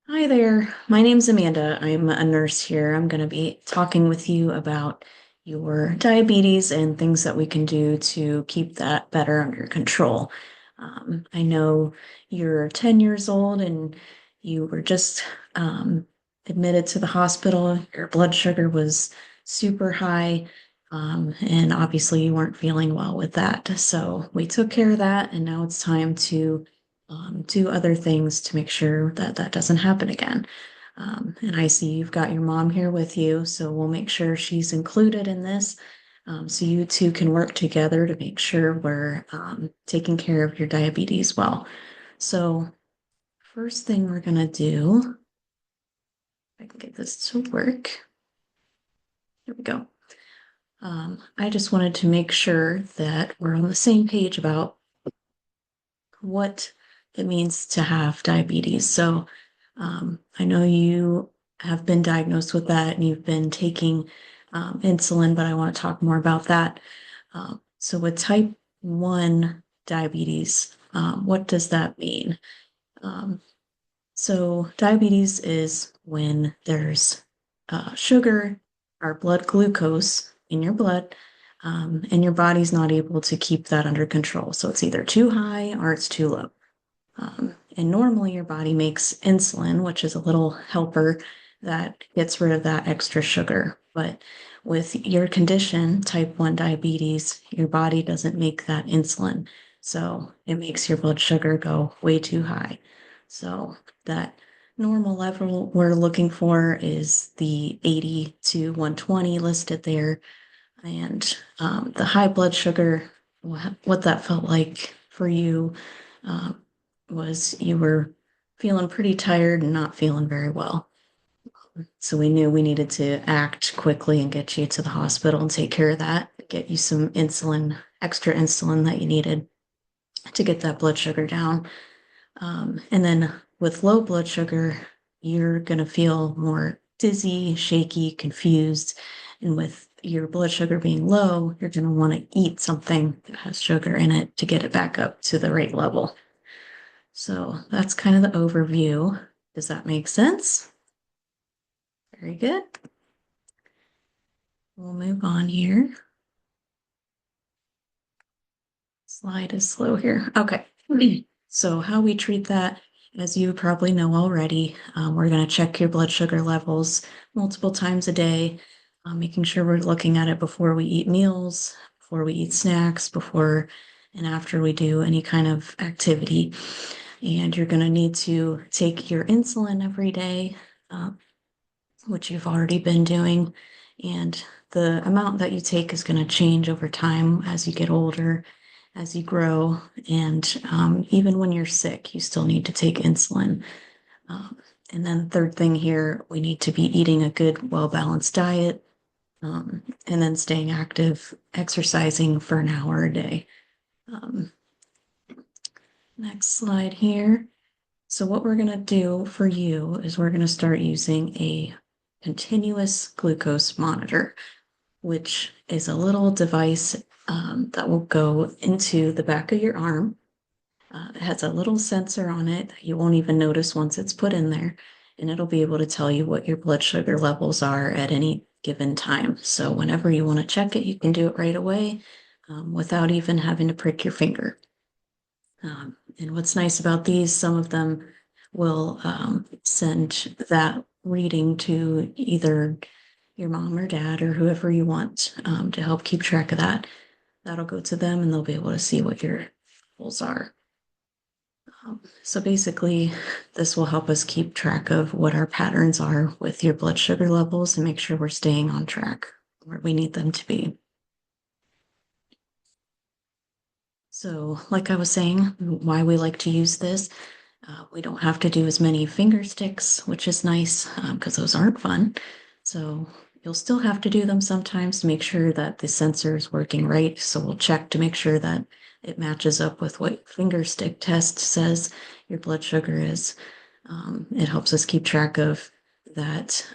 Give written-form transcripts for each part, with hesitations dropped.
Hi there. My name's Amanda. I'm a nurse here. I'm going to be talking with you about your diabetes and things that we can do to keep that better under control. I know you're 10 years old and you were just um, admitted to the hospital. Your blood sugar was super high, and obviously you weren't feeling well with that. So we took care of that, and now it's time to do other things to make sure that that doesn't happen again. And I see you've got your mom here with you, so we'll make sure she's included in this. So you two can work together to make sure we're taking care of your diabetes well. So first thing we're gonna do, if I can get this to work. Here we go. I just wanted to make sure that we're on the same page about what it means to have diabetes. So I know you have been diagnosed with that and you've been taking insulin, but I want to talk more about that. So with type 1 diabetes, what does that mean? Um, so diabetes is when there's sugar or blood glucose in your blood, and your body's not able to keep that under control. So it's either too high or it's too low. And normally your body makes insulin, which is a little helper that gets rid of that extra sugar. But with your condition, type 1 diabetes, your body doesn't make that insulin. So it makes your blood sugar go way too high. So that normal level we're looking for is the 80 to 120 listed there. And the high blood sugar, what that felt like for you, um, was you were feeling pretty tired and not feeling very well. So we knew we needed to act quickly and get you to the hospital and take care of that, get you some insulin, extra insulin that you needed to get that blood sugar down. And then with low blood sugar, you're going to feel more dizzy, shaky, confused. And with your blood sugar being low, you're going to want to eat something that has sugar in it to get it back up to the right level. So that's kind of the overview. Does that make sense? Very good. We'll move on here. Slide is slow here. Okay. So how we treat that, as you probably know already, we're going to check your blood sugar levels multiple times a day, making sure we're looking at it before we eat meals, before we eat snacks, before and after we do any kind of activity. And you're going to need to take your insulin every day, which you've already been doing. And the amount that you take is going to change over time as you get older, as you grow. And even when you're sick, you still need to take insulin. Um, and then, the third thing here, we need to be eating a good, well balanced diet, and then staying active, exercising for an hour a day. Um, Next slide here. So what we're going to do for you is we're going to start using a continuous glucose monitor, which is a little device that will go into the back of your arm. It has a little sensor on it that you won't even notice once it's put in there, and it'll be able to tell you what your blood sugar levels are at any given time. So whenever you want to check it, you can do it right away without even having to prick your finger. And what's nice about these, some of them will send that reading to either your mom or dad or whoever you want to help keep track of that. That'll go to them and they'll be able to see what your goals are. So basically, this will help us keep track of what our patterns are with your blood sugar levels and make sure we're staying on track where we need them to be. So, like I was saying, why we like to use this, we don't have to do as many finger sticks, which is nice because those aren't fun. So, you'll still have to do them sometimes to make sure that the sensor is working right. So, we'll check to make sure that it matches up with what finger stick test says your blood sugar is. It helps us keep track of that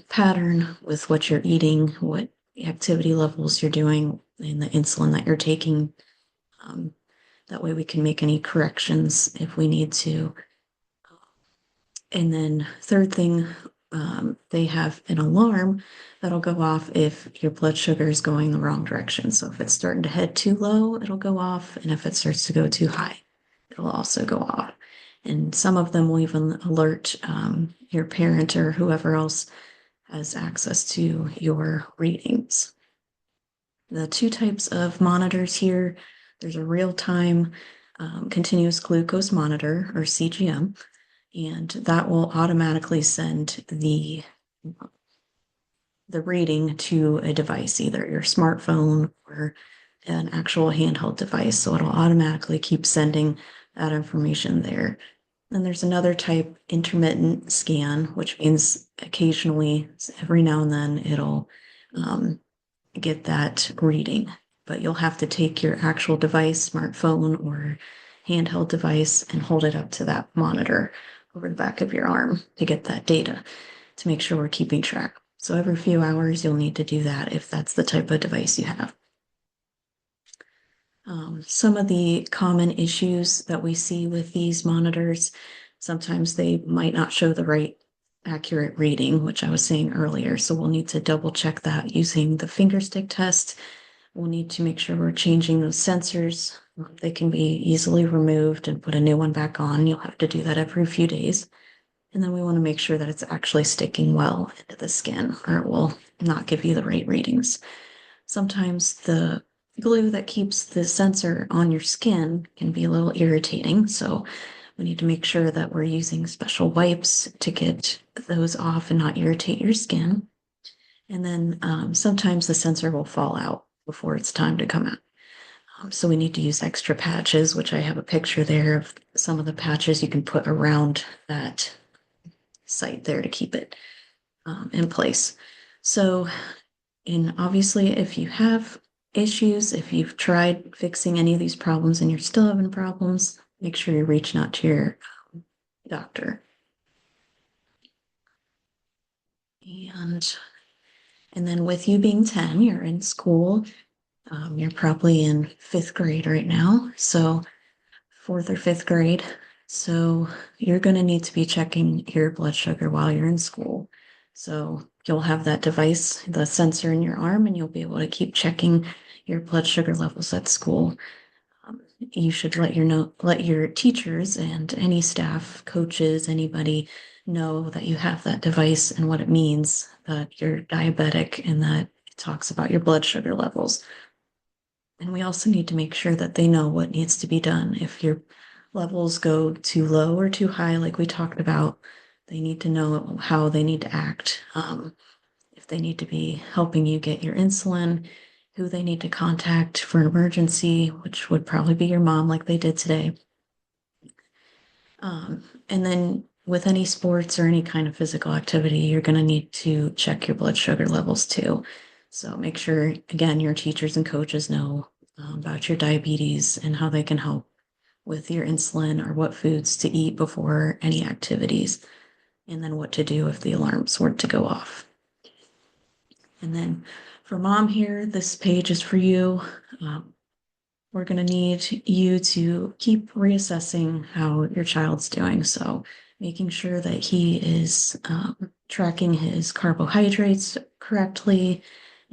pattern with what you're eating, what activity levels you're doing, and the insulin that you're taking. That way we can make any corrections if we need to. And then third thing, they have an alarm that'll go off if your blood sugar is going the wrong direction. So if it's starting to head too low, it'll go off. And if it starts to go too high, it'll also go off. And some of them will even alert your parent or whoever else has access to your readings. The two types of monitors here, there's a real-time continuous glucose monitor, or CGM, and that will automatically send the reading to a device, either your smartphone or an actual handheld device. So it'll automatically keep sending that information there. Then there's another type, intermittent scan, which means occasionally, every now and then, it'll get that reading. But you'll have to take your actual device, smartphone or handheld device, and hold it up to that monitor over the back of your arm to get that data to make sure we're keeping track. So every few hours, you'll need to do that if that's the type of device you have. Some of the common issues that we see with these monitors, sometimes they might not show the right accurate reading, which I was saying earlier. So we'll need to double check that using the finger stick test. We'll need to make sure we're changing those sensors. They can be easily removed and put a new one back on. You'll have to do that every few days. And then we want to make sure that it's actually sticking well into the skin, or it will not give you the right readings. Sometimes the glue that keeps the sensor on your skin can be a little irritating. So we need to make sure that we're using special wipes to get those off and not irritate your skin. And then sometimes the sensor will fall out before it's time to come out. So we need to use extra patches, which I have a picture there of some of the patches you can put around that site there to keep it in place. So, and obviously, if you have issues, if you've tried fixing any of these problems and you're still having problems, make sure you're reaching out to your doctor. And then with you being 10, you're in school. You're probably in 5th grade right now. So 4th or 5th grade. So you're going to need to be checking your blood sugar while you're in school. So you'll have that device, the sensor in your arm, and you'll be able to keep checking your blood sugar levels at school. You should let your teachers and any staff, coaches, anybody know that you have that device and what it means that you're diabetic and that it talks about your blood sugar levels. And we also need to make sure that they know what needs to be done. If your levels go too low or too high, like we talked about, they need to know how they need to act. If they need to be helping you get your insulin, who they need to contact for an emergency, which would probably be your mom, like they did today. And then with any sports or any kind of physical activity, you're going to need to check your blood sugar levels too. So make sure, again, your teachers and coaches know about your diabetes and how they can help with your insulin or what foods to eat before any activities, and then what to do if the alarms were to go off. And then for mom here, this page is for you. We're going to need you to keep reassessing how your child's doing. So making sure that he is tracking his carbohydrates correctly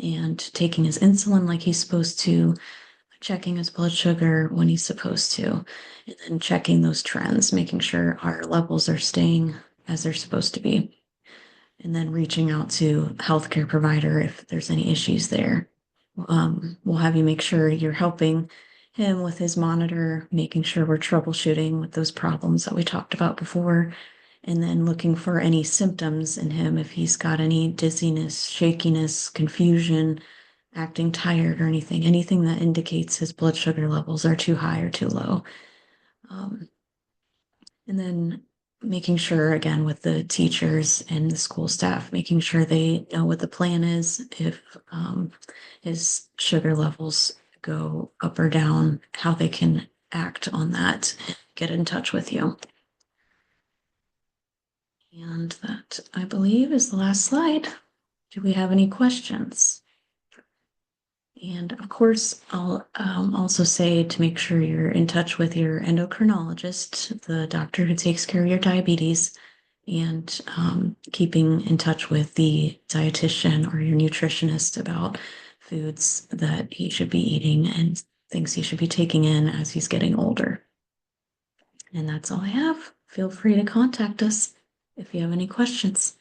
and taking his insulin like he's supposed to, checking his blood sugar when he's supposed to, and then checking those trends, making sure our levels are staying as they're supposed to be, and then reaching out to a healthcare provider if there's any issues there. We'll have you make sure you're helping him with his monitor, making sure we're troubleshooting with those problems that we talked about before, and then looking for any symptoms in him if he's got any dizziness, shakiness, confusion, acting tired or anything that indicates his blood sugar levels are too high or too low. And then making sure, again, with the teachers and the school staff, making sure they know what the plan is if his sugar levels go up or down, how they can act on that and get in touch with you. And that, I believe, is the last slide. Do we have any questions? And of course, I'll also say to make sure you're in touch with your endocrinologist, the doctor who takes care of your diabetes, and keeping in touch with the dietitian or your nutritionist about foods that he should be eating and things he should be taking in as he's getting older. And that's all I have. Feel free to contact us if you have any questions.